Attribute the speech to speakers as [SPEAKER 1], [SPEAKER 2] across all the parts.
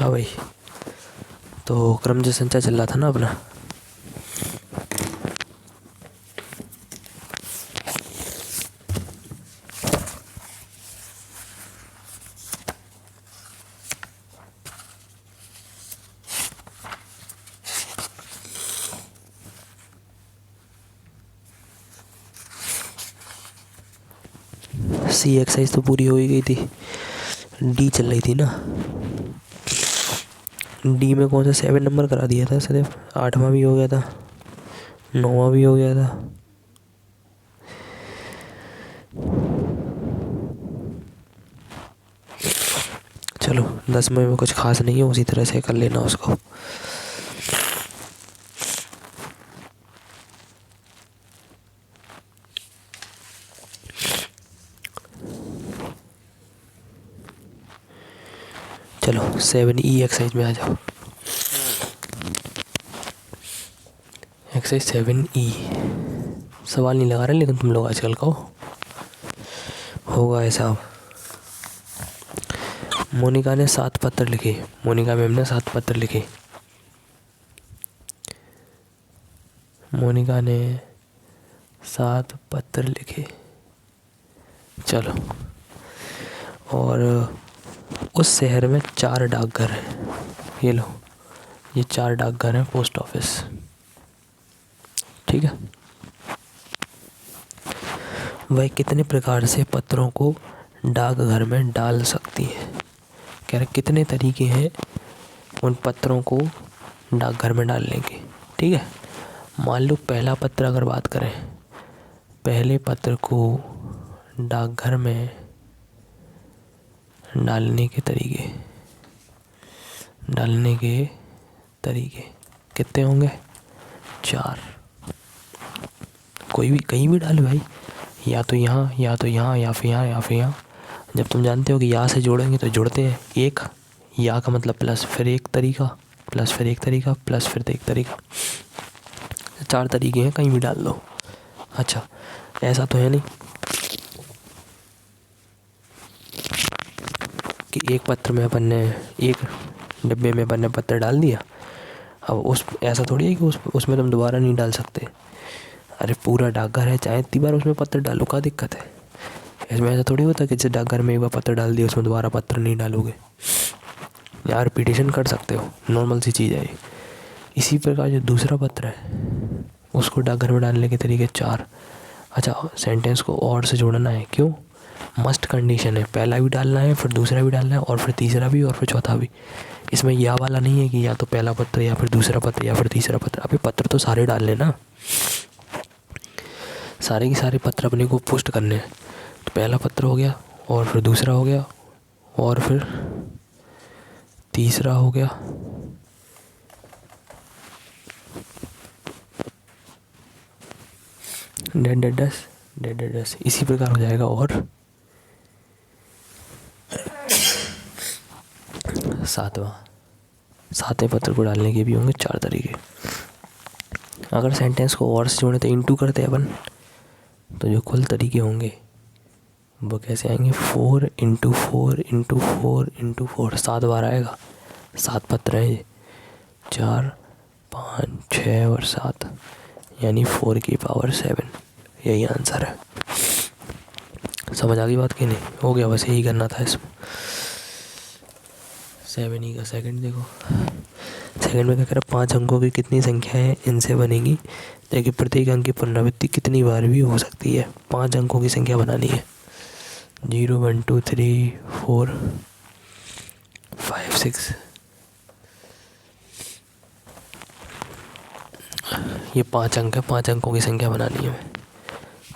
[SPEAKER 1] हाँ भाई, तो क्रमजय संचय चल रहा था ना अपना। सी एक्सरसाइज तो पूरी हो ही गई थी, डी चल रही थी ना। डी में कौन सा 7 नंबर करा दिया था सिर्फ, 8वां भी हो गया था, 9वां भी हो गया था। चलो 10वें में कुछ खास नहीं है, उसी तरह से कर लेना उसको। चलो 7E एक्सरसाइज में आ जाओ। एक्सरसाइज 7E सवाल नहीं लगा रहे, लेकिन तुम लोग आजकल का होगा ऐसा। मोनिका ने 7 पत्र लिखे, मोनिका मैम ने 7 पत्र लिखे। मोनिका ने 7 पत्र लिखे। चलो, और उस शहर में 4 डाकघर हैं। ये लो, ये 4 डाकघर हैं, पोस्ट ऑफिस। ठीक है, वह कितने प्रकार से पत्रों को डाकघर में डाल सकती है। कह रहे कितने तरीके हैं उन पत्रों को डाकघर में डालने के। ठीक है, मान लो पहला पत्र अगर बात करें, पहले पत्र को डाकघर में डालने के तरीके कितने होंगे? 4। कोई भी कहीं भी डालो भाई, या तो यहाँ, या तो यहाँ, या फिर यहाँ, या फिर यहाँ। जब तुम जानते हो कि यहाँ से जोड़ेंगे तो जुड़ते हैं। एक या का मतलब प्लस फिर एक तरीका, प्लस फिर एक तरीका, प्लस फिर एक तरीका। 4 तरीके हैं, कहीं भी डाल दो। अच्छा, ऐसा तो है नहीं कि एक पत्र में अपन ने, एक डिब्बे में अपन ने पत्र डाल दिया, अब उस ऐसा थोड़ी है कि उसमें तुम दोबारा नहीं डाल सकते। अरे पूरा डाकघर है, चाहे इतनी बार उसमें पत्र डालो, क्या दिक्कत है? इसमें ऐसा थोड़ी होता कि जैसे डाकघर में एक बार पत्र डाल दिया, उसमें दोबारा पत्र नहीं डालोगे। यार रिपीटेशन कर सकते हो, नॉर्मल सी चीज़ है ये। इसी प्रकार जो दूसरा पत्र है उसको डाकघर में डालने के तरीके 4। अच्छा, सेंटेंस को और से जोड़ना है, क्यों? मस्ट कंडीशन है, पहला भी डालना है, फिर दूसरा भी डालना है, और फिर तीसरा भी, और फिर चौथा भी। इसमें या वाला नहीं है कि या तो पहला पत्र, या फिर दूसरा पत्र, या फिर तीसरा पत्र। अभी पत्र तो सारे डाल लेना, सारे के सारे पत्र अपने को पोस्ट करने हैं। तो पहला पत्र हो गया, और फिर दूसरा हो गया, और फिर तीसरा हो गया, डेड, इसी प्रकार हो जाएगा। और 7वें पत्र को डालने के भी होंगे 4 तरीके। अगर सेंटेंस को और से जोड़े तो इंटू करते हैं अपन, तो जो कुल तरीके होंगे वो कैसे आएंगे? 4 × 4 × 4 × 4, 7 बार आएगा। 7 पत्र हैं ये, 4, 5, 6 और 7, यानी 4⁻7। यही आंसर है। समझ आ गई बात कि नहीं? हो गया, बस यही करना था इसमें। 7E का सेकंड देखो। सेकंड में क्या कह रहा है? 5 अंकों की कितनी संख्या है इनसे बनेगी, देखिए प्रत्येक अंक की पुनरावृत्ति कितनी बार भी हो सकती है। 5 अंकों की संख्या बनानी है। 0, 1, 2, 3, 4, 5, 6। ये 5 अंक है, 5 अंकों की संख्या बनानी है।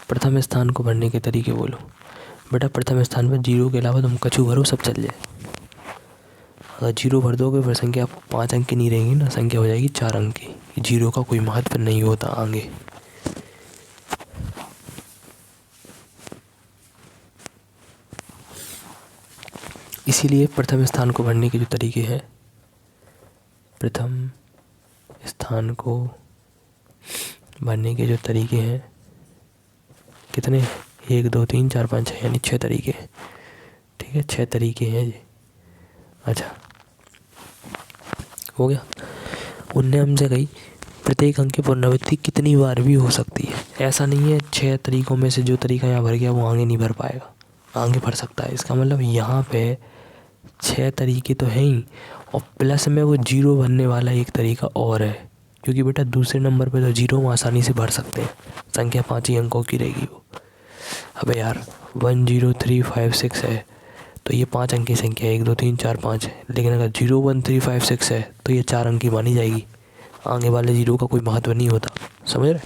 [SPEAKER 1] प्रथम स्थान को भरने के तरीके बोलो। बेटा प्रथम स्थान पर 0 के अलावा तुम कछु भरो, सब चल जाए। अगर 0 भर दोगे फिर संख्या 5 अंक की नहीं रहेगी ना, संख्या हो जाएगी 4 अंक की। 0 का कोई महत्व नहीं होता आगे। इसीलिए प्रथम स्थान को भरने के जो तरीके हैं, प्रथम स्थान को भरने के जो तरीके हैं कितने? 1, 2, 3, 4, 5, 6, यानी 6 तरीके। ठीक है, 6 तरीके हैं ये। अच्छा, हो गया। उनने हमसे कही प्रत्येक अंक की पुनरावृत्ति कितनी बार भी हो सकती है। ऐसा नहीं है 6 तरीकों में से जो तरीका यहाँ भर गया वो आगे नहीं भर पाएगा, आगे भर सकता है। इसका मतलब यहाँ पे 6 तरीके तो हैं ही, और प्लस में वो 0 भरने वाला एक तरीका और है, क्योंकि बेटा दूसरे नंबर पे तो 0 हम आसानी से भर सकते हैं, संख्या 5 ही अंकों की रहेगी वो। अबे यार 1 0 3 5 6 है तो ये 5 अंक की संख्या 1 2 3 4 5 है, लेकिन अगर 0 1 3 5 6 है तो ये 4 अंक की मानी जाएगी। आगे वाले 0 का कोई महत्व नहीं होता, समझ रहे।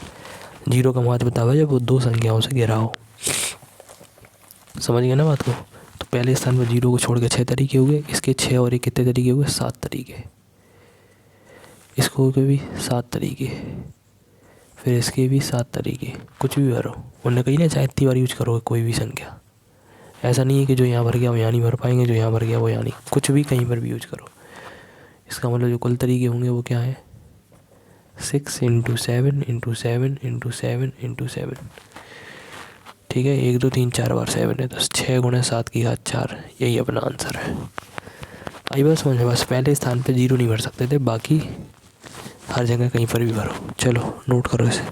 [SPEAKER 1] 0 का महत्व तब है जब वो 2 संख्याओं से घिरा हो, समझ गए ना बात को। तो पहले स्थान पर 0 को छोड़ के 6 तरीके हो गए, इसके 6 और एक कितने तरीके हो गए, 7 तरीके। इसको हो गए भी 7 तरीके, फिर इसके भी 7 तरीके। कुछ भी भरो, उन्होंने कही ना चाहे इतनी बार यूज करोगे कोई भी संख्या, ऐसा नहीं है कि जो यहाँ भर गया वो यहाँ नहीं भर पाएंगे, जो यहाँ भर गया वो यहाँ नहीं, कुछ भी कहीं पर भी यूज करो। इसका मतलब जो कुल तरीके होंगे वो क्या है, 6 × 7 × 7 × 7 × 7। ठीक है, 1 2 3 4 बार 7 है तो 6 × 7 की घात 4, यही अपना आंसर है। आई बात समझ में। बस पहले स्थान पे 0 नहीं भर सकते थे, बाकी हर जगह कहीं पर भी भरो। चलो नोट करो इसे।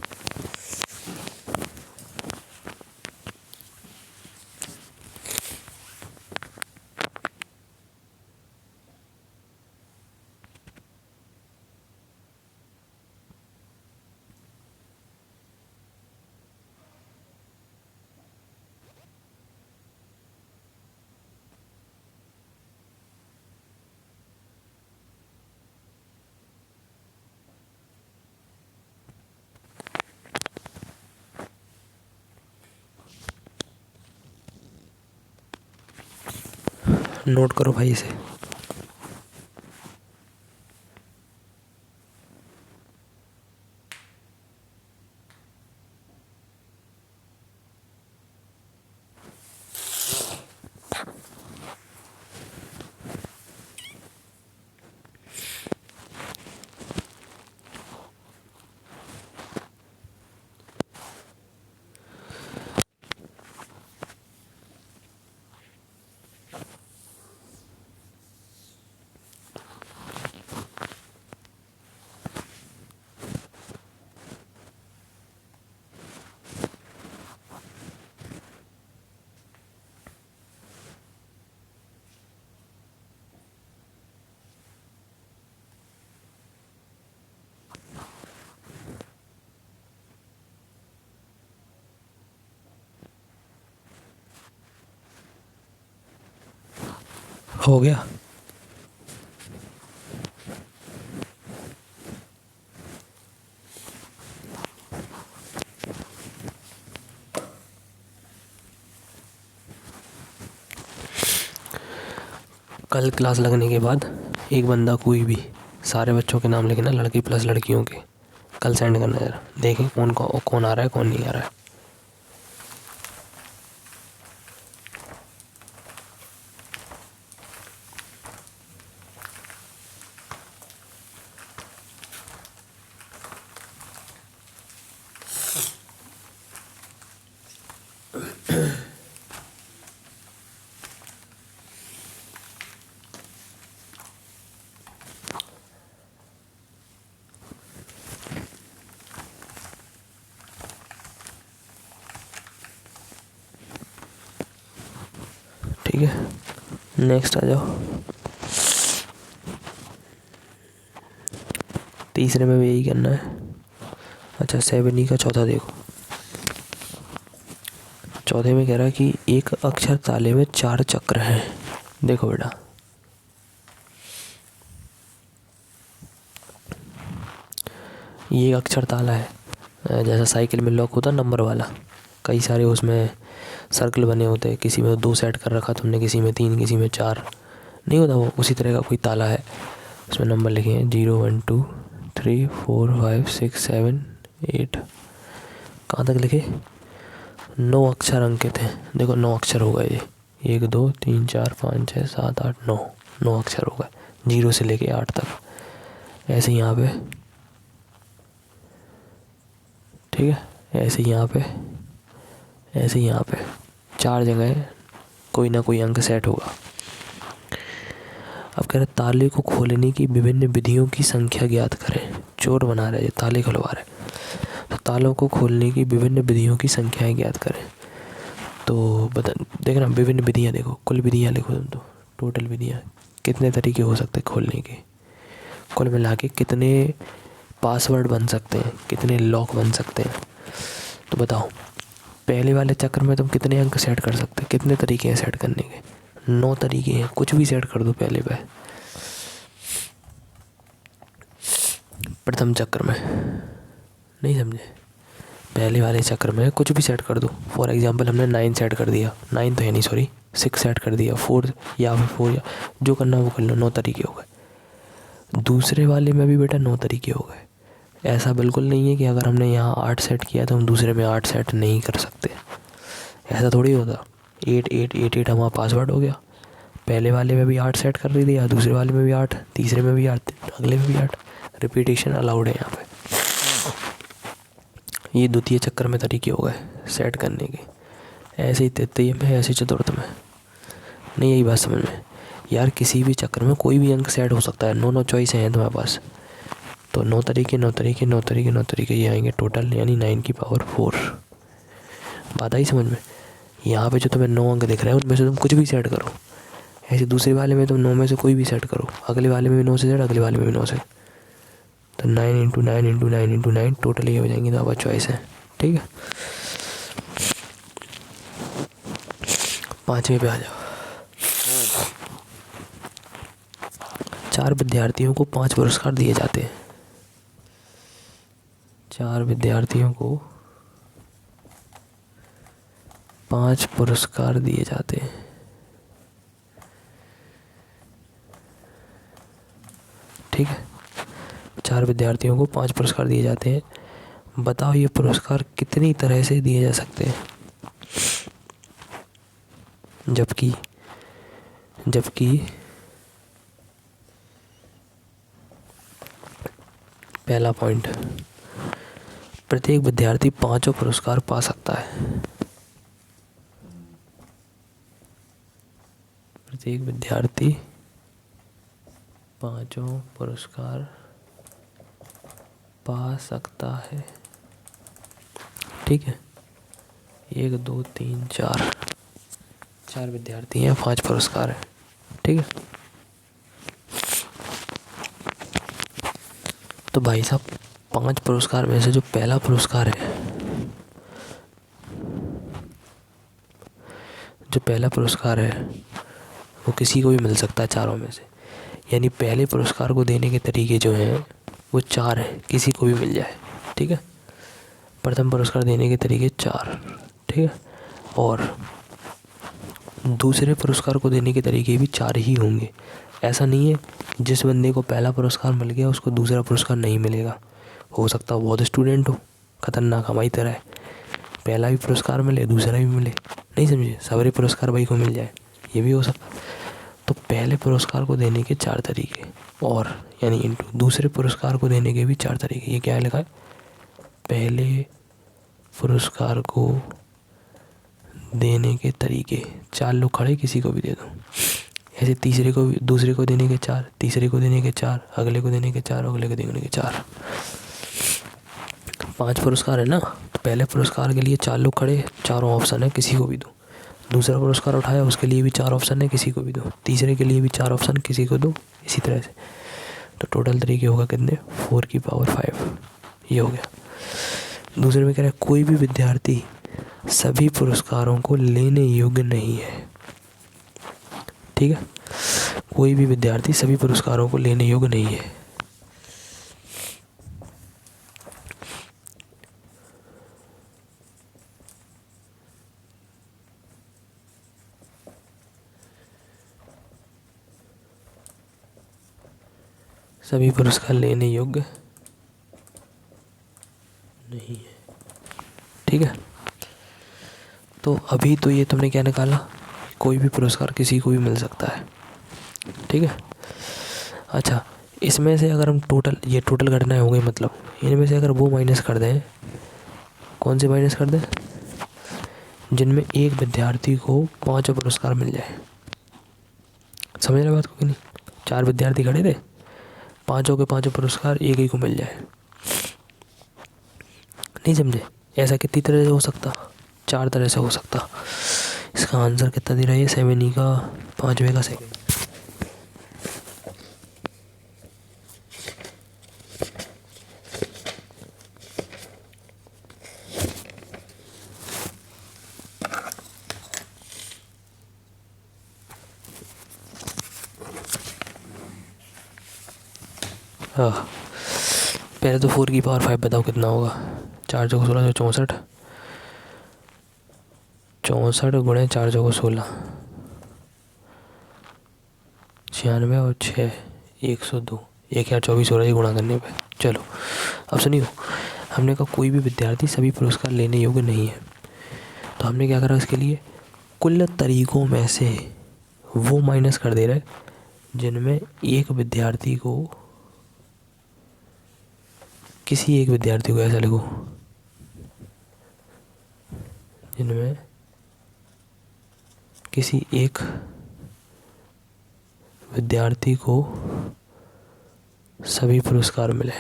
[SPEAKER 1] नोट करो भाई इसे। हो गया। कल क्लास लगने के बाद एक बंदा कोई भी, सारे बच्चों के नाम लिखना, लड़की प्लस लड़कियों के, कल सेंड करना जरा, देखें कौन आ रहा है कौन नहीं आ रहा है। ठीक है, नेक्स्ट आ जाओ। तीसरे में भी यही करना है। अच्छा 7 का चौथा देखो। चौथे में कह रहा है कि एक अक्षर ताले में 4 चक्र हैं। देखो बेटा, ये अक्षर ताला है, जैसा साइकिल में लॉक होता नंबर वाला, कई सारे उसमें सर्कल बने होते हैं, किसी में 2 सेट कर रखा तुमने, किसी में 3, किसी में 4, नहीं होता वो, उसी तरह का कोई ताला है। उसमें नंबर लिखे हैं 0 1 2 3 4 5 6 7 8, कहाँ तक लिखे, 9 अक्षर अंकित हैं। देखो 9 अक्षर हो गए ये, 1 2 3 4 5 6 7 8 9, 9 अक्षर हो गए 0 से लेके 8 तक। ऐसे यहाँ पे, ठीक है, ऐसे यहाँ पे, ऐसे यहाँ पे 4 जगह कोई ना कोई अंक सेट होगा। अब कह रहे ताले को खोलने की विभिन्न विधियों की संख्या ज्ञात करें। चोर बना रहे, ताले खुलवा रहे, तो तालों को खोलने की विभिन्न विधियों की संख्याएं ज्ञात करें। तो बता देखना, विभिन्न विधियाँ देखो, कुल विधियाँ लिखो तुम, तो टोटल विधियाँ कितने तरीके हो सकते हैं खोलने के, कुल मिला के कितने पासवर्ड बन सकते हैं, कितने लॉक बन सकते हैं। तो बताओ पहले वाले चक्र में तुम कितने अंक सेट कर सकते हैं, कितने तरीके हैं सेट करने के? 9 तरीके हैं, कुछ भी सेट कर दो पहले पे। प्रथम चक्र में नहीं समझे, पहले वाले चक्र में कुछ भी सेट कर दो। फॉर एग्जांपल हमने 9 सेट कर दिया, 9 तो है नहीं सॉरी 6 सेट कर दिया, 4 या फिर 4 या जो करना वो कर लो, 9 तरीके हो गए। दूसरे वाले में भी बेटा 9 तरीके हो गए। ऐसा बिल्कुल नहीं है कि अगर हमने यहाँ 8 सेट किया तो हम दूसरे में 8 सेट नहीं कर सकते, ऐसा थोड़ी होता। 8 हमारा पासवर्ड हो गया। पहले वाले में भी 8 सेट कर दिया, दूसरे वाले में भी 8, तीसरे में भी 8, अगले में भी 8। रिपीटेशन अलाउड है यहाँ पे। ये द्वितीय चक्र में तरीके हो गए सेट करने के। ऐसे ही तृतीय में, ऐसे चतुर्थ में। नहीं यही बात समझ में यार, किसी भी चक्र में कोई भी अंक सेट हो सकता है। 9 चॉइस हैं तुम्हारे पास, तो 9 तरीके 9 तरीके 9 तरीके 9 तरीके ये आएंगे टोटल, यानी 9 की पावर 4। बात आई समझ में? यहाँ पे जो तुम्हें 9 अंक दिख रहे हैं उनमें से तुम कुछ भी सेट करो। ऐसे दूसरे वाले में तुम 9 में से कोई भी सेट करो, अगले वाले में भी 9 से सेट, अगले वाले में भी 9 से, तो 9 × 9 × 9 × 9 टोटल ये हो जाएंगे। तो आपका चॉइस है, ठीक है। 5वें पे आ जाओ। 4 विद्यार्थियों को 5 पुरस्कार दिए जाते हैं। 4 विद्यार्थियों को 5 पुरस्कार दिए जाते हैं, ठीक है। 4 विद्यार्थियों को 5 पुरस्कार दिए जाते हैं। बताओ ये पुरस्कार कितनी तरह से दिए जा सकते हैं? जबकि पहला पॉइंट, प्रत्येक विद्यार्थी 5 पुरस्कार पा सकता है। प्रत्येक विद्यार्थी 5 पुरस्कार पा सकता है, ठीक है। 1 2 3 4 विद्यार्थी हैं, 5 पुरस्कार हैं, ठीक है। तो भाई साहब 5 पुरस्कार में से जो पहला पुरस्कार है, वो किसी को भी मिल सकता है चारों में से। यानी पहले पुरस्कार को देने के तरीके जो हैं वो 4 हैं, किसी को भी मिल जाए, ठीक है। प्रथम पुरस्कार देने के तरीके 4, ठीक है। और दूसरे पुरस्कार को देने के तरीके भी 4 ही होंगे। ऐसा नहीं है जिस बंदे को पहला पुरस्कार मिल गया उसको दूसरा पुरस्कार नहीं मिलेगा। हो सकता है बहुत स्टूडेंट हो, खतरनाक हमारी तरह है, पहला भी पुरस्कार मिले दूसरा भी मिले, नहीं समझे, सारे पुरस्कार भाई को मिल जाए, ये भी हो सकता। तो पहले पुरस्कार को देने के 4 तरीके, और यानी इनटू दूसरे पुरस्कार को देने के भी 4 तरीके। ये क्या लिखा है? पहले पुरस्कार को देने के तरीके 4 लोग खड़े, किसी को भी दे दो। ऐसे तीसरे को, दूसरे को देने के 4, तीसरे को देने के 4, अगले को देने के 4, अगले को देने के 4। 5 पुरस्कार है ना, तो पहले पुरस्कार के लिए 4 लोग खड़े, चारों ऑप्शन है, किसी को भी दो। दूसरा पुरस्कार उठाया, उसके लिए भी 4 ऑप्शन है, किसी को भी दो। तीसरे के लिए भी 4 ऑप्शन, किसी को दो, इसी तरह से। तो टोटल तरीके होगा कितने? 4 की पावर 5, ये हो गया। दूसरे में कह रहा है कोई भी विद्यार्थी सभी पुरस्कारों को लेने योग्य नहीं है, ठीक है। कोई भी विद्यार्थी सभी पुरस्कारों को लेने योग्य नहीं है। सभी पुरस्कार लेने योग्य नहीं है, ठीक है। तो अभी तो ये तुमने क्या निकाला, कोई भी पुरस्कार किसी को भी मिल सकता है, ठीक है। अच्छा, इसमें से अगर हम ये टोटल घटनाएं हो गई, मतलब इनमें से अगर वो माइनस कर दें, कौन से माइनस कर दें? जिनमें एक विद्यार्थी को 5 पुरस्कार मिल जाए। समझ रहे बात को कि नहीं? 4 विद्यार्थी खड़े थे, पांचों के पांचों पुरस्कार एक ही को मिल जाए। नहीं समझे? ऐसा कितनी तरह से हो सकता? 4 तरह से हो सकता। इसका आंसर कितना दे रहा है? 7 ई का 5वें का सेकेंड। हाँ, पहले तो 4 की पावर 5 बताओ कितना होगा। 4 चौको 16, 64, 64 गुणे 4 चौको 16, 96 और 6, 102, 1024 हो रहा है गुणा करने पे। चलो अब सुनियो, हमने कहा कोई भी विद्यार्थी सभी पुरस्कार लेने योग्य नहीं है, तो हमने क्या करा इसके लिए, कुल तरीकों में से वो माइनस कर दे रहे जिनमें एक विद्यार्थी को, किसी एक विद्यार्थी को, ऐसा लिखो, जिनमें किसी एक विद्यार्थी को सभी पुरस्कार मिले।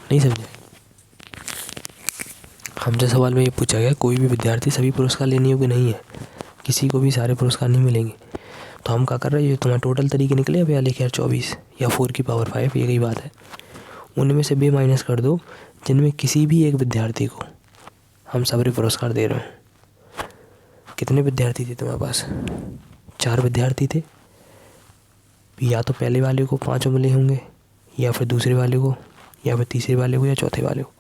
[SPEAKER 1] नहीं समझे? हमसे सवाल में ये पूछा गया कोई भी विद्यार्थी सभी पुरस्कार लेने योग्य नहीं है, किसी को भी सारे पुरस्कार नहीं मिलेंगे, तो हम क्या कर रहे हैं, ये तुम्हारे टोटल तरीके निकले अब, या लिखे यार 24 या 4 की पावर 5, ये कई बात है, उनमें से बे माइनस कर दो जिनमें किसी भी एक विद्यार्थी को हम सभी पुरस्कार दे रहे हो। कितने विद्यार्थी थे तुम्हारे पास? 4 विद्यार्थी थे, या तो पहले वाले को 5 मिले होंगे, या फिर दूसरे वाले को, या फिर तीसरे वाले को, या चौथे वाले को।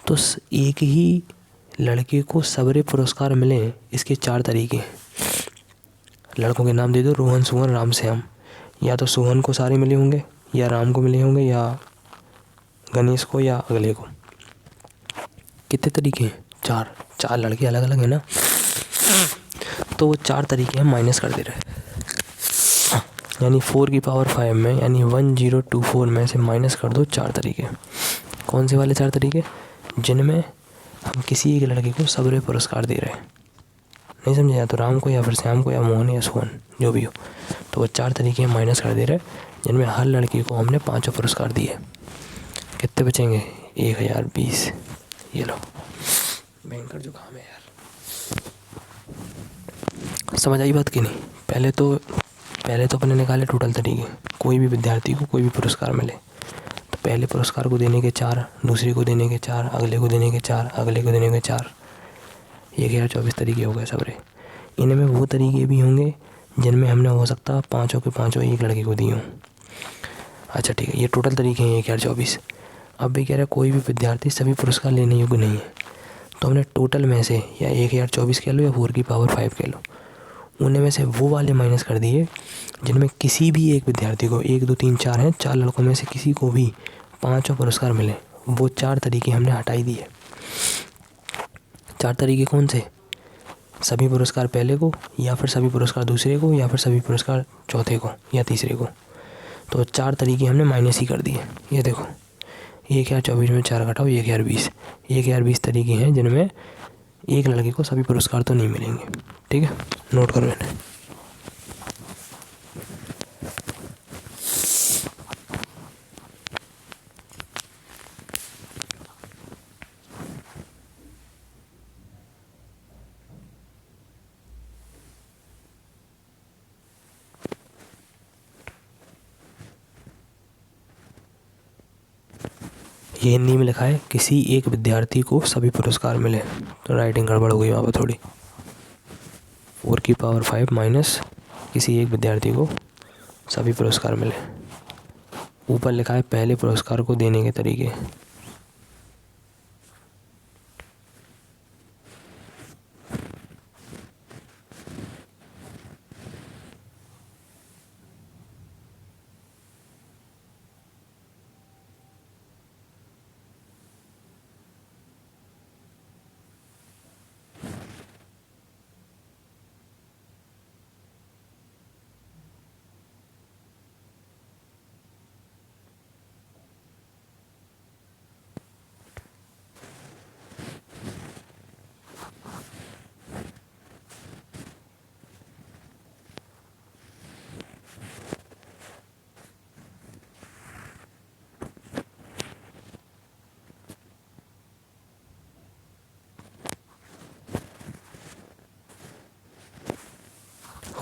[SPEAKER 1] तो एक ही लड़के को सबरे पुरस्कार मिले, इसके 4 तरीके हैं। लड़कों के नाम दे दो, रोहन, सुहन, राम, श्याम। या तो सोहन को सारे मिले होंगे, या राम को मिले होंगे, या गणेश को, या अगले को। कितने तरीके हैं? 4। 4 लड़के अलग अलग हैं ना, तो वो 4 तरीके हम माइनस कर दे रहे हैं। यानी 4 की पावर 5 में, यानी 1024 में से माइनस कर दो 4 तरीके। कौन से वाले 4 तरीके? जिनमें हम किसी एक लड़के को सबरे पुरस्कार दे रहे हैं। नहीं समझे? या तो राम को, या फिर श्याम को, या मोहन, या सोहन, जो भी हो। तो वो 4 तरीके हम माइनस कर दे रहे हैं, जिनमें हर लड़के को हमने 5 पुरस्कार दिए। कितने बचेंगे? 1020। ये लो, भयंकर जो काम है यार। समझ आई बात कि नहीं? पहले तो अपने निकाले टोटल तरीके, कोई भी विद्यार्थी को कोई भी पुरस्कार मिले, तो पहले पुरस्कार को देने के 4, दूसरे को देने के 4, अगले को देने के 4, अगले को देने के 4, 1024 तरीके हो गए सबरे। इनमें वो तरीके भी होंगे जिनमें हमने हो सकता 5 के 5 एक लड़के को दिए हों। अच्छा ठीक है, ये टोटल तरीके हैं 1024। अब भी कह रहा है कोई भी विद्यार्थी सभी पुरस्कार लेने योग्य नहीं है, तो हमने टोटल में से या 1024 कह लो, या 4 की पावर 5 कह लो, उनमें से वो वाले माइनस कर दिए जिनमें किसी भी एक विद्यार्थी को, 1 2 3 4 हैं, 4 लड़कों में से किसी को भी 5 पुरस्कार मिले। वो 4 तरीके हमने हटाई दिए। 4 तरीके कौन से? सभी पुरस्कार पहले को, या फिर सभी पुरस्कार दूसरे को, या फिर सभी पुरस्कार चौथे को, या तीसरे को। तो 4 तरीके हमने माइनस ही कर दिए। ये देखो, 1024 में 4 घटाओ, 1020। 1020 तरीके हैं जिनमें एक लड़के को सभी पुरस्कार तो नहीं मिलेंगे। ठीक है, नोट करो इन्हें। ये हिंदी में लिखा है किसी एक विद्यार्थी को सभी पुरस्कार मिले, तो राइटिंग गड़बड़ हो गई वहाँ पर थोड़ी। 4 की पावर 5 माइनस किसी एक विद्यार्थी को सभी पुरस्कार मिले। ऊपर लिखा है पहले पुरस्कार को देने के तरीके।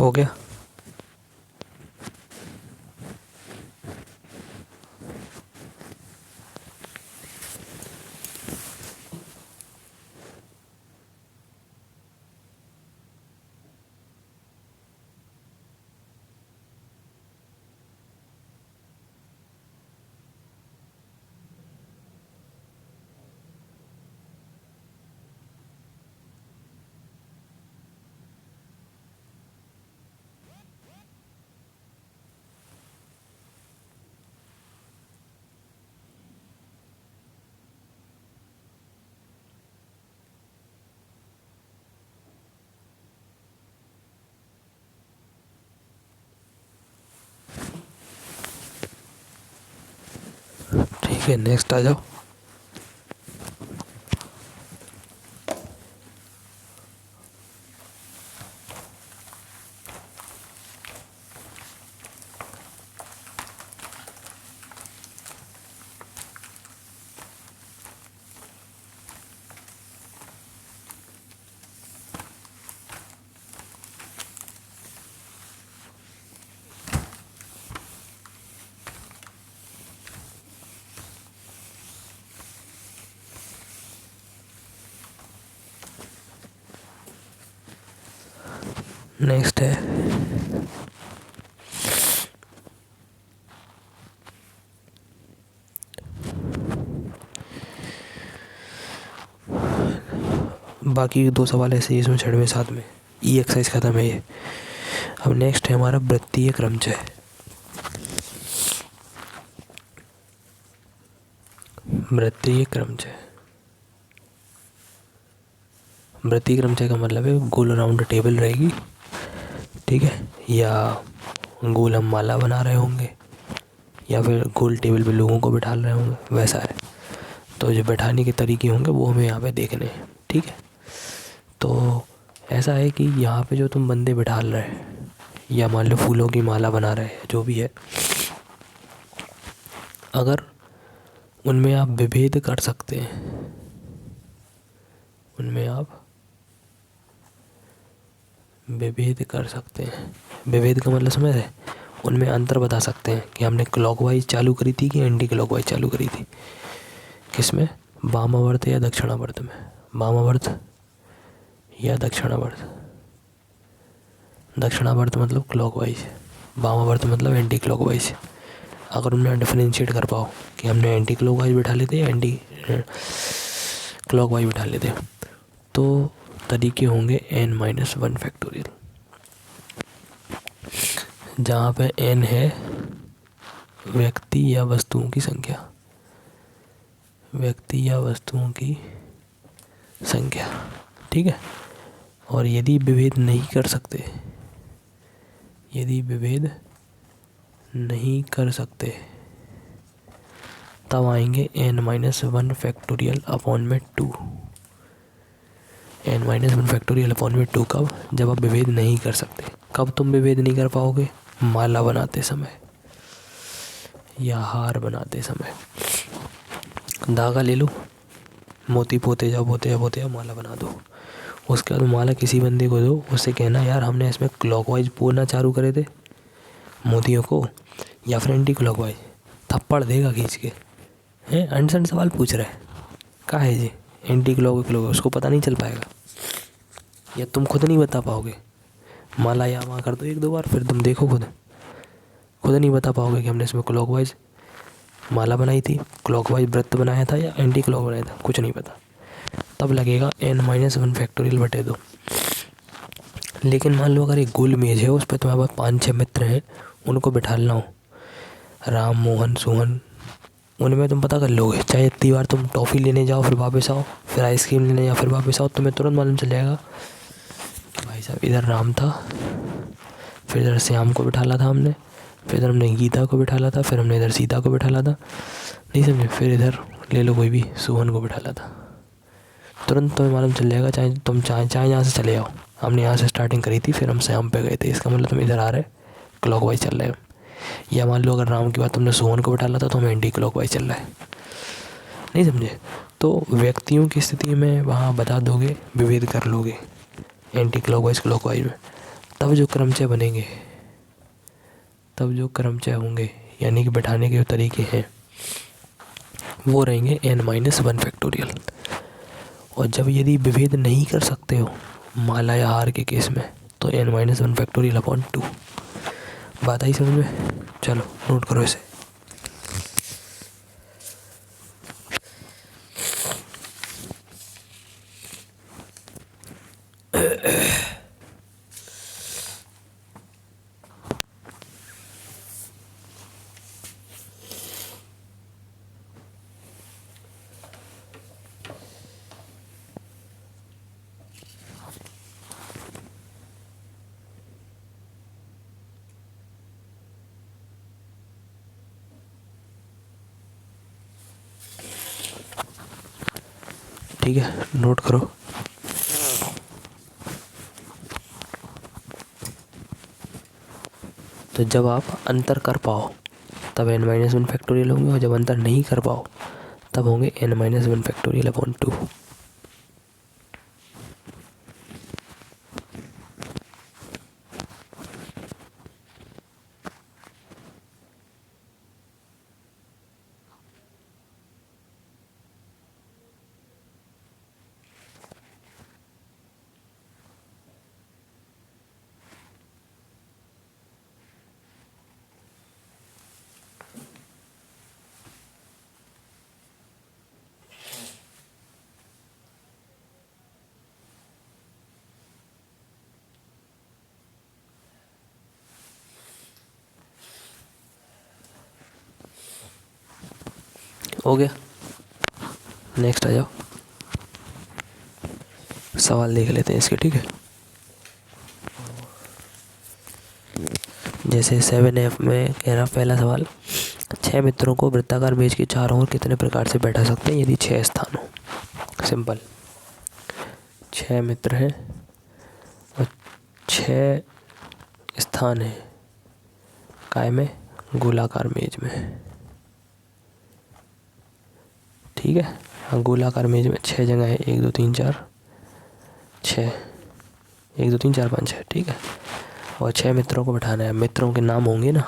[SPEAKER 1] हो गया। ठीक है, नेक्स्ट आ जाओ। नेक्स्ट है बाकी 2 सवाल ऐसे ही इसमें 6वें 7 में ई एक्सरसाइज खत्म है ये। अब नेक्स्ट है हमारा वृत्तीय क्रमचय। वृत्तीय क्रमचय, वृत्तीय क्रमचय का मतलब है गोल राउंड टेबल रहेगी, ठीक है, या गोल हम माला बना रहे होंगे या फिर गोल टेबल पे लोगों को बिठा रहे होंगे, वैसा है। तो जो बैठाने के तरीके होंगे वो हमें यहाँ पे देखने हैं, ठीक है। तो ऐसा है कि यहाँ पे जो तुम बंदे बिठा रहे हैं या मान लो फूलों की माला बना रहे हैं, जो भी है, अगर उनमें आप विभेद कर सकते हैं, उनमें आप विभेद कर सकते हैं। विभेद का मतलब समझ रहे, उनमें अंतर बता सकते हैं कि हमने क्लॉकवाइज चालू करी थी कि एंटी क्लॉकवाइज चालू करी थी, किसमें, वामावर्त या दक्षिणावर्त में, वामावर्त या दक्षिणावर्त। दक्षिणावर्त मतलब क्लॉकवाइज, वामावर्त मतलब एंटी क्लॉकवाइज। अगर उनमें डिफरेंशिएट कर पाओ कि हमने एंटी क्लॉकवाइज बिठा लेते या एंटी क्लॉकवाइज बिठा लेते, तो तरीके होंगे n-1 फैक्टोरियल, जहाँ पे n है व्यक्ति या वस्तुओं की संख्या, व्यक्ति या वस्तुओं की संख्या, ठीक है। और यदि विभेद नहीं कर सकते, यदि विभेद नहीं कर सकते तब आएंगे n-1 फैक्टोरियल अपॉन में 2। n-1 फैक्टोरियल अपॉन में 2 कब, जब आप विभेद नहीं कर सकते। कब तुम विभेद नहीं कर पाओगे, माला बनाते समय या हार बनाते समय। धागा ले लो, मोती पोते जाओ, पोते जाओ, पोते जाओ, माला बना दो। उसके बाद माला किसी बंदे को दो, उससे कहना यार हमने इसमें क्लॉकवाइज पोना चालू करे थे मोतियों को या फिर एंटी क्लॉकवाइज। थप्पड़ देगा खींच के, हैं अनसन सवाल पूछ रहा है, क्या है जी एंटी क्लॉकवाइज, उसको पता नहीं चल पाएगा या तुम खुद नहीं बता पाओगे। माला या वहाँ कर दो 1-2 बार, फिर तुम देखो खुद नहीं बता पाओगे कि हमने इसमें क्लॉकवाइज माला बनाई थी, क्लॉकवाइज वृत्त बनाया था या एंटी क्लॉक बनाया था, कुछ नहीं पता। तब लगेगा n-1 फैक्टोरियल बटे 2। लेकिन मान लो अगर एक गोल मेज है, उस पर तुम्हारे पास 5-6 मित्र हैं, उनको बिठाना हो, राम मोहन सोहन, उनमें तुम पता कर लोगे। चाहे इतनी बार तुम टॉफ़ी लेने जाओ फिर वापस आओ, फिर आइसक्रीम लेने जाओ फिर वापस आओ, तुम्हें तुरंत मालूम चल जाएगा कि भाई साहब इधर राम था, फिर इधर श्याम को बिठाला था हमने, फिर इधर हमने गीता को बिठाला था, फिर हमने इधर सीता को बिठाला था, नहीं समझे, फिर इधर ले लो कोई भी सोहन को बिठाला था। तुरंत तुम्हें मालूम चल जाएगा, चाहे तुम चाहे यहाँ से चले आओ। हमने यहाँ से स्टार्टिंग करी थी, फिर हम श्याम पे गए थे, इसका मतलब तुम इधर आ रहे क्लॉकवाइज चल रहे हो। या मान लो अगर राम के बाद तुमने सोहन को बिठाला था तो हमें एंटी क्लॉकवाइज चल रहा है, नहीं समझे। तो व्यक्तियों की स्थिति में वहाँ बता दोगे, विभेद कर लोगे एंटी क्लॉकवाइज क्लॉकवाइज में, तब जो क्रमचय बनेंगे, तब जो क्रमचय होंगे यानी कि बैठाने के जो तरीके हैं वो रहेंगे n-1 फैक्टोरियल। और जब यदि विभेद नहीं कर सकते हो माला या हार के केस में तो n-1 फैक्टोरियल अपॉन 2। बात आई समझ में? चलो नोट करो इसे। ठीक है, नोट करो। तो जब आप अंतर कर पाओ तब n-1 फैक्टोरियल होंगे, और जब अंतर नहीं कर पाओ तब होंगे n-1 फैक्टोरियल अपॉन 2। हो गया, नेक्स्ट आ जाओ, सवाल देख लेते हैं इसके। ठीक है, जैसे 7F में कह रहा पहला सवाल, 6 मित्रों को वृत्ताकार मेज के चारों ओर कितने प्रकार से बैठा सकते हैं यदि 6 स्थान हो। सिंपल, 6 मित्र हैं और 6 स्थान है काय में, गोलाकार मेज में। ठीक है, हाँ गोलाकार मेज में 6 जगह है, 1 2 3 4 6, 1 2 3 4 5 6। ठीक है, और 6 मित्रों को बैठाना है। मित्रों के नाम होंगे ना,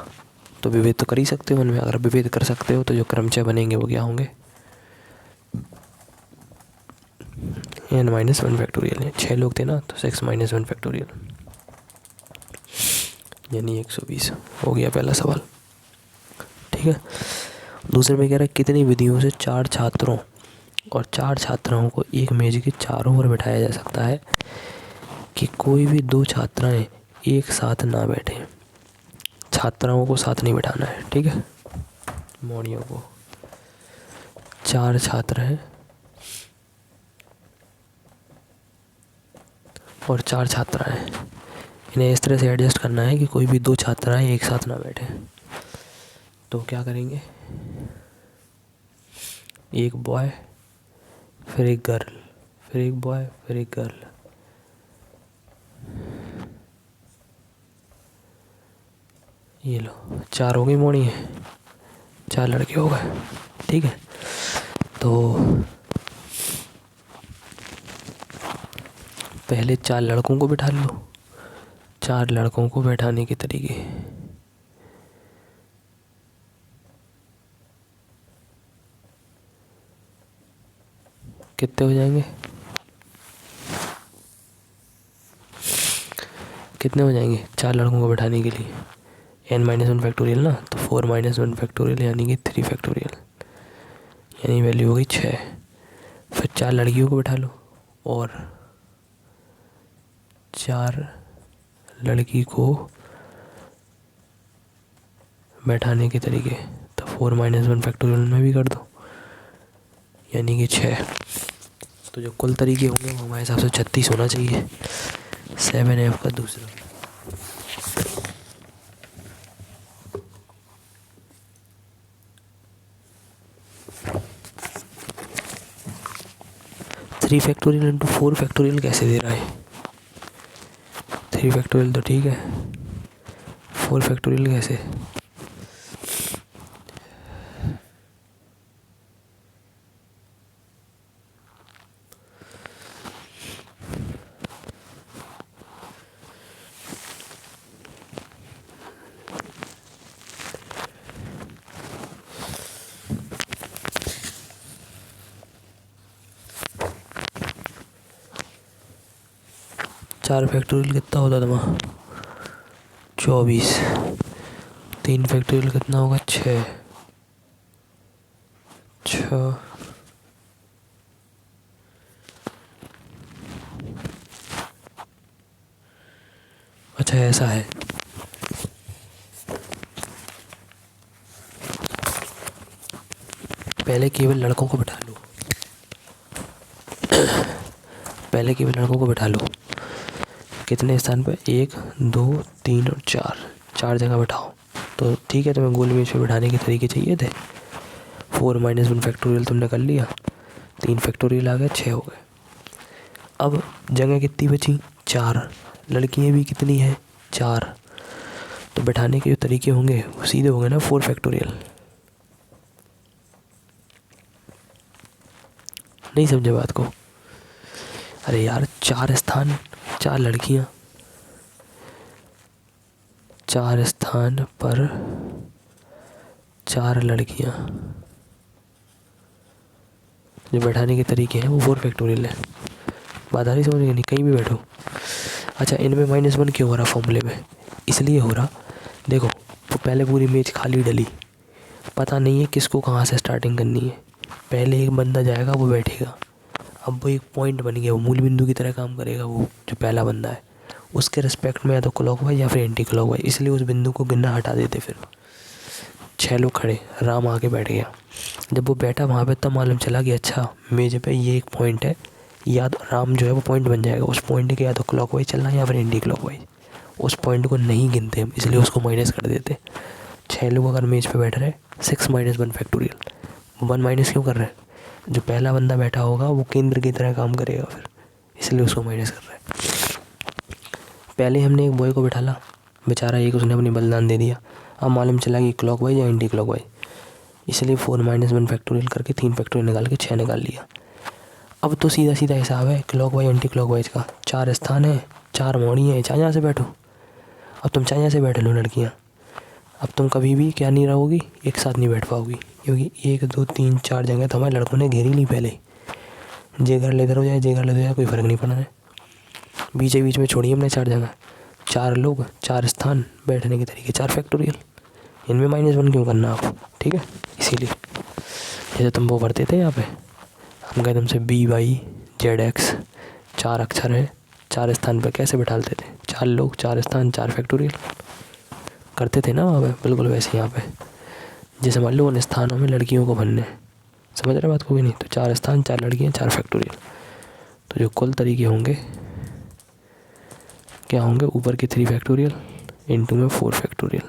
[SPEAKER 1] तो विभेद तो कर ही सकते हो उनमें। अगर विभेद कर सकते हो तो जो क्रमचय बनेंगे वो क्या होंगे, n-1 फैक्टोरियल है। 6 लोग थे ना तो 6-1 फैक्टोरियल यानी 120। हो गया पहला सवाल। ठीक है, दूसरे में कह रहा है कितनी विधियों से 4 छात्रों और 4 छात्राओं को एक मेज के चारों ओर बैठाया जा सकता है कि कोई भी 2 छात्राएं एक साथ ना बैठे। छात्राओं को साथ नहीं बैठाना है। ठीक है, मौनियों को। 4 छात्र हैं और 4 छात्राएं, इन्हें इस तरह से एडजस्ट करना है कि कोई भी 2 छात्राएं एक साथ ना बैठे। तो क्या करेंगे, एक बॉय फिर एक गर्ल, फिर एक बॉय फिर एक गर्ल। ये लो 4 हो गई मोड़ी है, 4 लड़के हो गए। ठीक है, तो पहले 4 लड़कों को बैठा लो। 4 लड़कों को बैठाने के तरीके, कितने हो जाएंगे, कितने हो जाएंगे 4 लड़कों को बैठाने के लिए, n-1 फैक्टोरियल ना, तो 4-1 फैक्टोरियल यानी कि 3 फैक्टोरियल, यानी वैल्यू हो गई 6। फिर 4 लड़कियों को बैठा लो और 4 लड़की को बैठाने के तरीके, तो 4-1 फैक्टोरियल में भी कर दो यानी कि 6। तो जो कुल तरीके होंगे वो हमारे हिसाब से 36 होना चाहिए। 7F का दूसरा। थ्री फैक्टोरियल इंटू 4 फैक्टोरियल कैसे दे रहा है। 3 फैक्टोरियल तो ठीक है, 4 फैक्टोरियल कैसे। 4 फैक्टोरियल कितना होता तुम्हारा? 24। 3 फैक्टोरियल कितना होगा? 6। अच्छा ऐसा है। पहले केवल लड़कों को बिठा लो। पहले केवल लड़कों को बिठा लो। कितने स्थान पे? 1 2 3 और 4 जगह बिठाओ। तो ठीक है, तुम्हें गोल मेज पे बिठाने के तरीके चाहिए थे। 4 - 1 फैक्टोरियल तुमने कर लिया, 3 फैक्टोरियल आ गए, 6 हो गए। अब जगह कितनी बची? 4। लड़कियाँ भी कितनी हैं? 4। तो बिठाने के जो तरीके होंगे वो सीधे होंगे ना 4 फैक्टोरियल। नहीं समझे बात को? अरे यार 4 स्थान, 4 लड़कियाँ, 4 स्थान पर 4 लड़कियाँ, जो बैठाने के तरीके हैं वो 4 फैक्टोरियल है। बात आ रही समझ? नहीं कहीं भी बैठो। अच्छा इनमें -1 क्यों हो रहा फॉर्मूले में? इसलिए हो रहा, देखो तो पहले पूरी मेज खाली डली, पता नहीं है किसको कहाँ से स्टार्टिंग करनी है। पहले एक बंदा जाएगा, वो बैठेगा, अब वो एक पॉइंट बन गया, वो मूल बिंदु की तरह काम करेगा। वो जो पहला बंदा है उसके रिस्पेक्ट में या तो क्लॉकवाइज या फिर एंटी क्लॉकवाइज, इसलिए उस बिंदु को गिनना हटा देते। फिर 6 लोग खड़े, राम आके बैठ गया। जब वो बैठा वहाँ पे तब मालूम चला कि अच्छा मेज पे ये एक पॉइंट है, या तो राम जो है वो पॉइंट बन जाएगा। उस पॉइंट के या तो क्लॉकवाइज चलना है या फिर एंटी क्लॉकवाइज। उस पॉइंट को नहीं गिनते हम, इसलिए उसको माइनस कर देते। 6 लोग अगर मेज पे बैठ रहे, 6 - 1 फैक्टोरियल। 1 माइनस क्यों कर रहे हैं? जो पहला बंदा बैठा होगा वो केंद्र की तरह काम करेगा फिर, इसलिए उसको माइनस कर रहे हैं। पहले हमने एक बॉय को बिठाला, बेचारा एक उसने अपनी बलिदान दे दिया। अब मालूम चला कि क्लॉकवाइज या एंटी क्लॉकवाइज, इसलिए 4 - 1 फैक्टोरियल करके 3 फैक्टोरियल निकाल के 6 निकाल लिया। अब तो सीधा सीधा हिसाब है क्लॉकवाइज एंटी क्लॉकवाइज का। 4 स्थान है, 4 मौड़ी हैं, चाहे जहाँ से बैठो। अब तुम चाहे जहाँ से बैठ लो लड़कियाँ, अब तुम कभी भी क्या नहीं रहोगी, एक साथ नहीं बैठ पाओगी, क्योंकि 1 2 3 4 जगह तो हमारे लड़कों ने घेरी ली पहले। जे घर लेकर हो जाए, जे घर ले जाए, कोई फ़र्क नहीं पड़ना है। बीच बीच में छोड़ी हमने 4 जगह, 4 लोग, 4 स्थान, बैठने के तरीके 4 फैक्टोरियल। इनमें -1 क्यों करना आप? ठीक है, इसीलिए जैसे तुम वो भरते थे यहाँ पे, हम कहते तुमसे BY ZX 4 अक्षर है, 4 स्थान पर कैसे बैठाते थे? 4 लोग, 4 स्थान, 4 फैक्टोरियल करते थे ना वहाँ पे। बिल्कुल वैसे यहाँ पे जैसे मान लो उन स्थानों में लड़कियों को भरने, समझ रहे बात को भी नहीं? तो 4 स्थान, 4 लड़कियाँ, 4 फैक्टोरियल। तो जो कुल तरीके होंगे क्या होंगे? ऊपर के 3 फैक्टोरियल इंटू में 4 फैक्टोरियल।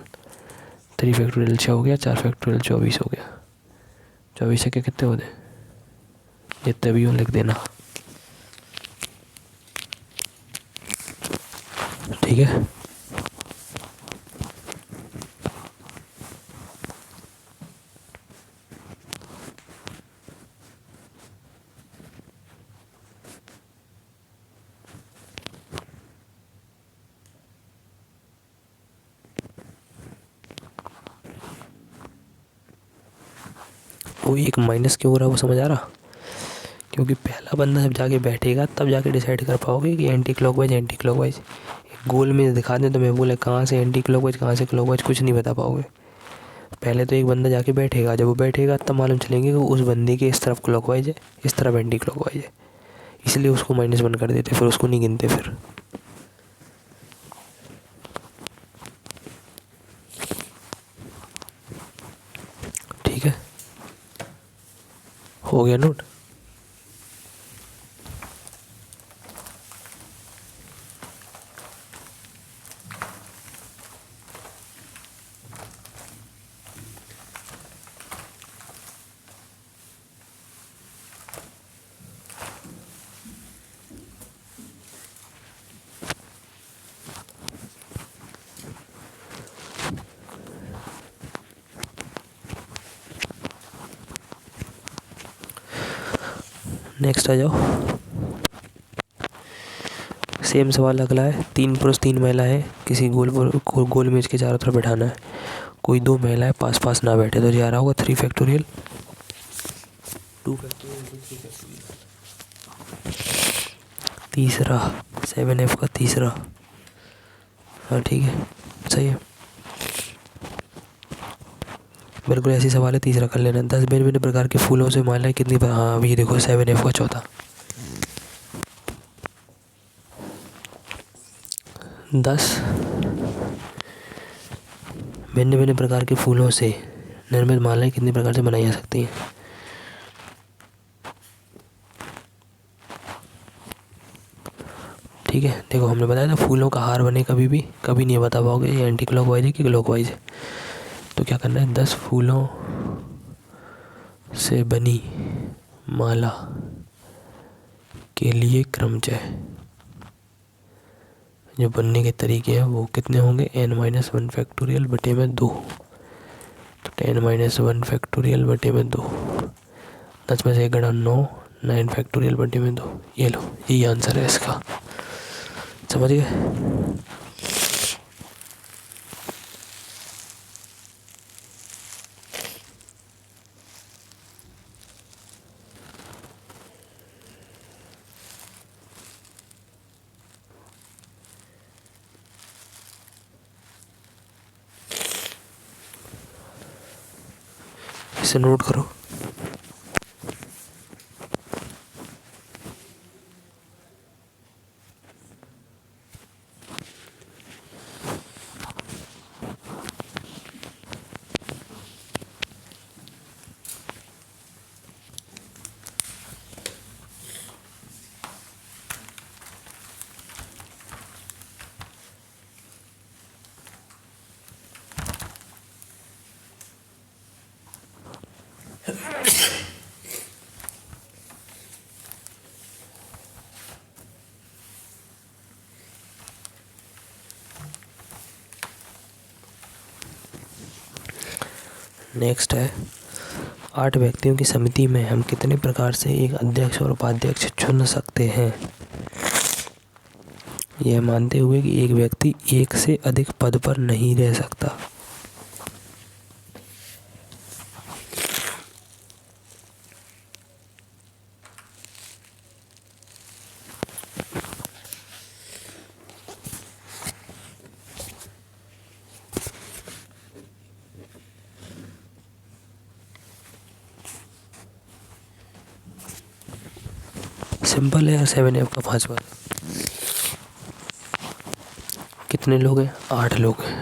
[SPEAKER 1] 3 फैक्टोरियल 6 हो गया, 4 फैक्टोरियल 24 हो गया। 24 से क्या कितने होते? जितने भी हो लिख देना, ठीक है। वो एक माइनस क्यों हो रहा है वो समझ आ रहा? क्योंकि पहला बंदा जब जाके बैठेगा तब जाके डिसाइड कर पाओगे कि एंटी क्लॉकवाइज। गोल में दिखा दें तो मैं बोले कहाँ से एंटी क्लॉकवाइज कहाँ से क्लॉकवाइज, कुछ नहीं बता पाओगे। पहले तो एक बंदा जाके बैठेगा, जब वो बैठेगा तब मालूम चलेंगे कि उस बंदे के इस तरफ क्लॉकवाइज है, इस तरफ एंटी क्लॉकवाइज है, इसलिए उसको -1 कर देते, फिर उसको नहीं गिनते। फिर ठीक है, हो गया नोट? नेक्स्ट आ जाओ। सेम सवाल अगला है। 3 पुरुष 3 महिलाएं किसी गोल मेज के चारों तरफ बैठाना है। कोई 2 महिलाएं पास पास ना बैठे तो जा रहा होगा 3 फैक्टोरियल 2 फैक्टोरियल 3 तीसरा 7F का तीसरा। हाँ ठीक है, सही है, बिल्कुल ऐसी सवाल है, तीसरा कर लेना। 10 भिन्न भिन्न प्रकार के फूलों से मालाएं कितनी हाँ अभी देखो 7F का चौथा। 10 भिन्न भिन्न प्रकार के फूलों से निर्मित मालाएं कितनी प्रकार से बनाई जा सकती हैं? ठीक है, देखो हमने बताया था फूलों का हार बने कभी नहीं बता पाओगे ये एंटी क्लॉकवाइज है कि क्लॉकवाइज है। तो क्या करना है, 10 फूलों से बनी माला के लिए क्रमचय जो बनने के तरीके हैं वो कितने होंगे, n-1 फैक्टोरियल बटे में 2। तो 10-1 फैक्टोरियल बटे में 2, 10 में से 1 घटा 9, 9 फैक्टोरियल बटे में 2। ये लो, यही आंसर है इसका, समझ गए। इसे नोट करो। नेक्स्ट है 8 व्यक्तियों की समिति में हम कितने प्रकार से एक अध्यक्ष और उपाध्यक्ष चुन सकते हैं, यह मानते हुए कि एक व्यक्ति एक से अधिक पद पर नहीं रह सकता। सिंपल है यार, 7F का 5 बार। कितने लोग हैं, 8 लोग हैं,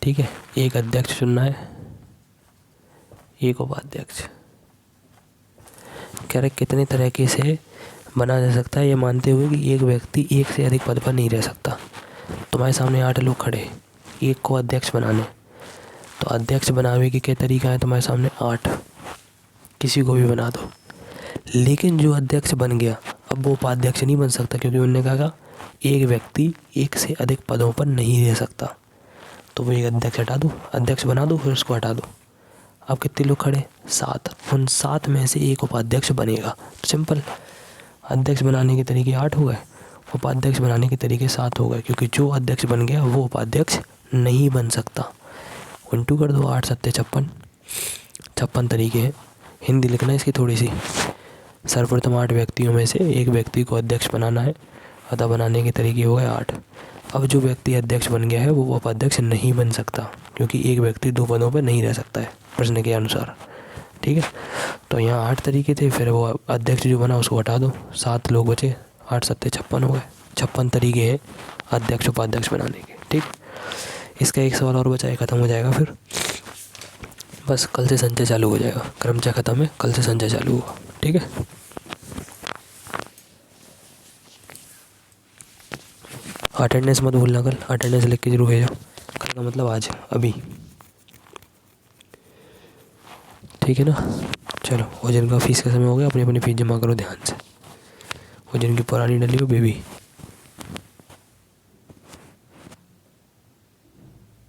[SPEAKER 1] ठीक है। एक अध्यक्ष चुनना है, एक उपाध्यक्ष। कह रहे कितने तरीके से बना जा सकता है, ये मानते हुए कि एक व्यक्ति एक से अधिक पद पर नहीं रह सकता। तुम्हारे सामने 8 लोग खड़े, एक को अध्यक्ष बनाने, तो अध्यक्ष बनाने के क्या तरीका है तुम्हारे सामने, 8, किसी को भी बना दो। लेकिन जो अध्यक्ष बन गया अब वो उपाध्यक्ष नहीं बन सकता, क्योंकि उन्होंने कहा एक व्यक्ति एक से अधिक पदों पर नहीं रह सकता। तो वो एक अध्यक्ष हटा दो, अध्यक्ष बना दो, फिर उसको हटा दो। अब कितने लोग खड़े, 7, उन 7 में से एक उपाध्यक्ष बनेगा। सिंपल, अध्यक्ष बनाने के तरीके 8 हो गए, उपाध्यक्ष बनाने के तरीके 7 हो गए, क्योंकि जो अध्यक्ष बन गया वो उपाध्यक्ष नहीं बन सकता। 1 कर दो, 8 7 56, 56 तरीके हैं। हिंदी लिखना है इसकी थोड़ी सी। सर्वप्रथम 8 व्यक्तियों में से एक व्यक्ति को अध्यक्ष बनाना है, अतः बनाने के तरीके हो गए 8। अब जो व्यक्ति अध्यक्ष बन गया है वो उपाध्यक्ष नहीं बन सकता, क्योंकि एक व्यक्ति 2 पदों पर नहीं रह सकता है प्रश्न के अनुसार, ठीक है। तो यहाँ 8 तरीके थे, फिर वो अध्यक्ष जो बना उसको हटा दो, 7 लोग बचे, 8 7 56 हो गए। 56 तरीके हैं अध्यक्ष उपाध्यक्ष बनाने के, ठीक। इसका एक सवाल और बचा है, ख़त्म हो जाएगा फिर, बस कल से संचय चालू हो जाएगा। क्रमचय ख़त्म है, कल से संचय चालू होगा, ठीक है। अटेंडेंस मत भूलना, कल अटेंडेंस लिख के जरूर भेजो। कल का मतलब आज, अभी, ठीक है ना। चलो, और जिनका फीस का समय हो गया अपनी अपनी फीस जमा करो ध्यान से, और जिनकी पुरानी डली हो बेबी